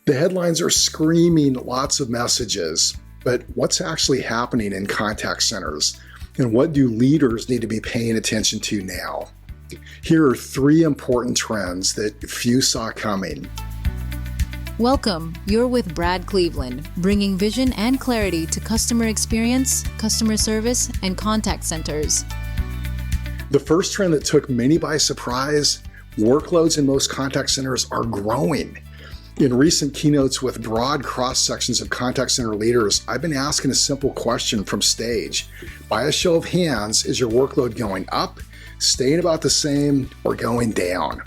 The headlines are screaming lots of messages, but what's actually happening in contact centers? And what do leaders need to be paying attention to now? Here are 3 important trends that few saw coming. Welcome. You're with Brad Cleveland, bringing vision and clarity to customer experience, customer service, and contact centers. The first trend that took many by surprise, workloads in most contact centers are growing. In recent keynotes with broad cross-sections of contact center leaders, I've been asking a simple question from stage. By a show of hands, is your workload going up, staying about the same, or going down?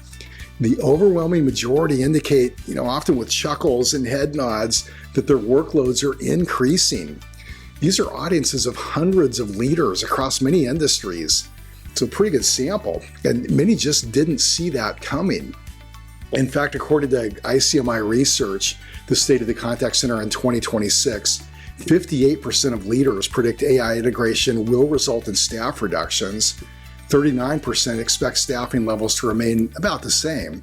The overwhelming majority indicate, often with chuckles and head nods, that their workloads are increasing. These are audiences of hundreds of leaders across many industries. It's a pretty good sample, and many just didn't see that coming. In fact, according to ICMI research, the state of the contact center in 2026, 58% of leaders predict AI integration will result in staff reductions. 39% expect staffing levels to remain about the same.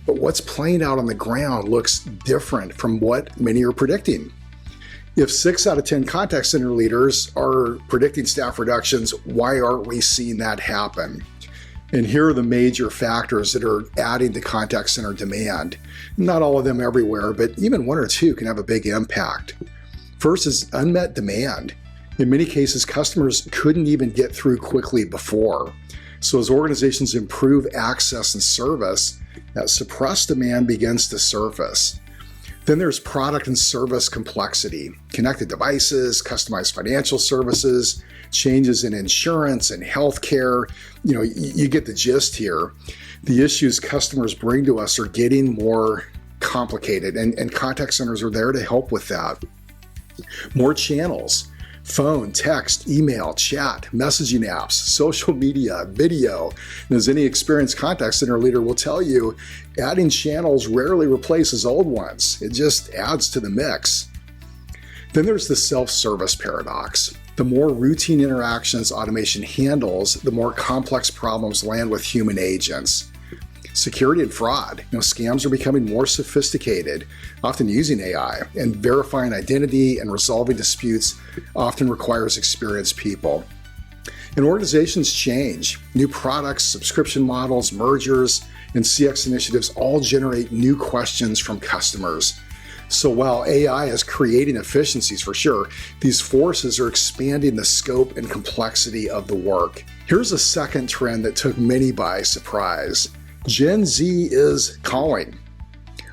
But what's playing out on the ground looks different from what many are predicting. If 6 out of 10 contact center leaders are predicting staff reductions, why aren't we seeing that happen? And here are the major factors that are adding to contact center demand. Not all of them everywhere, but even 1 or 2 can have a big impact. First is unmet demand. In many cases, customers couldn't even get through quickly before. So as organizations improve access and service, that suppressed demand begins to surface. Then there's product and service complexity, connected devices, customized financial services, changes in insurance and healthcare. You get the gist here. The issues customers bring to us are getting more complicated, and contact centers are there to help with that. More channels. Phone, text, email, chat, messaging apps, social media, video. And as any experienced contact center leader will tell you, adding channels rarely replaces old ones. It just adds to the mix. Then there's the self-service paradox. The more routine interactions automation handles, the more complex problems land with human agents. Security and fraud. Scams are becoming more sophisticated, often using AI, and verifying identity and resolving disputes often requires experienced people. And organizations change. New products, subscription models, mergers, and CX initiatives all generate new questions from customers. So while AI is creating efficiencies for sure, these forces are expanding the scope and complexity of the work. Here's a second trend that took many by surprise. Gen Z is calling.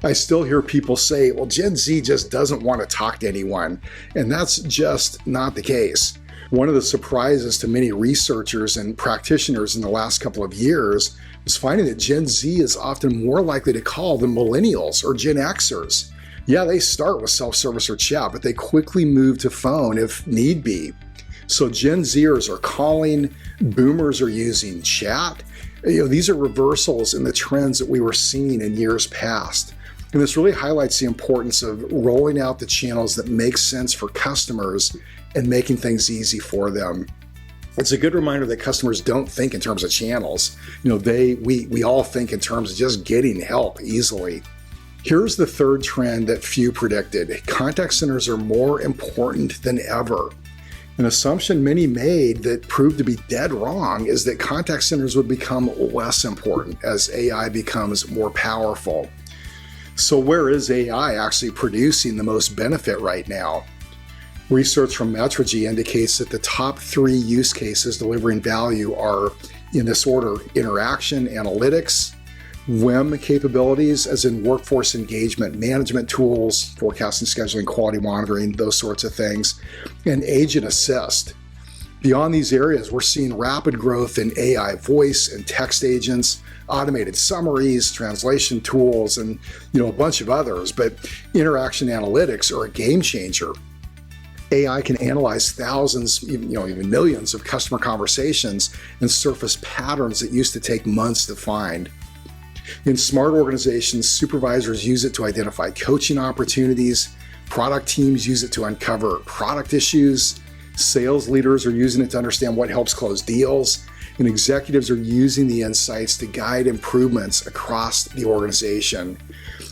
I still hear people say, well, Gen Z just doesn't want to talk to anyone. And that's just not the case. One of the surprises to many researchers and practitioners in the last couple of years is finding that Gen Z is often more likely to call than Millennials or Gen Xers. Yeah, they start with self-service or chat, but they quickly move to phone if need be. So Gen Zers are calling, Boomers are using chat. These are reversals in the trends that we were seeing in years past. And this really highlights the importance of rolling out the channels that make sense for customers and making things easy for them. It's a good reminder that customers don't think in terms of channels. We all think in terms of just getting help easily. Here's the third trend that few predicted. Contact centers are more important than ever. An assumption many made that proved to be dead wrong is that contact centers would become less important as AI becomes more powerful. So where is AI actually producing the most benefit right now? Research from Metrigy indicates that the top 3 use cases delivering value are, in this order, interaction analytics, WEM capabilities, as in workforce engagement management tools, forecasting, scheduling, quality monitoring, those sorts of things, and agent assist. Beyond these areas, we're seeing rapid growth in AI voice and text agents, automated summaries, translation tools, and a bunch of others. But interaction analytics are a game changer. AI can analyze thousands, even millions of customer conversations and surface patterns that used to take months to find. In smart organizations, supervisors use it to identify coaching opportunities, product teams use it to uncover product issues, sales leaders are using it to understand what helps close deals, and executives are using the insights to guide improvements across the organization.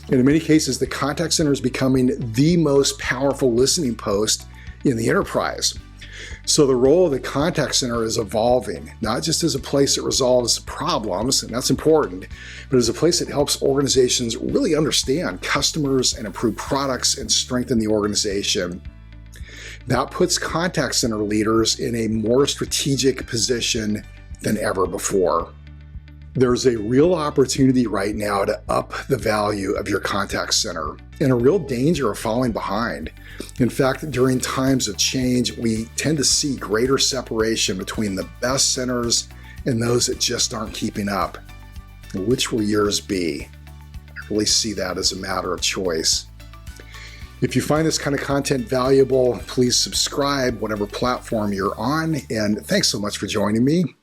And in many cases, the contact center is becoming the most powerful listening post in the enterprise. So the role of the contact center is evolving, not just as a place that resolves problems, and that's important, but as a place that helps organizations really understand customers and improve products and strengthen the organization. That puts contact center leaders in a more strategic position than ever before. There's a real opportunity right now to up the value of your contact center and a real danger of falling behind. In fact, during times of change, we tend to see greater separation between the best centers and those that just aren't keeping up. Which will yours be? I really see that as a matter of choice. If you find this kind of content valuable, please subscribe, whatever platform you're on, and thanks so much for joining me.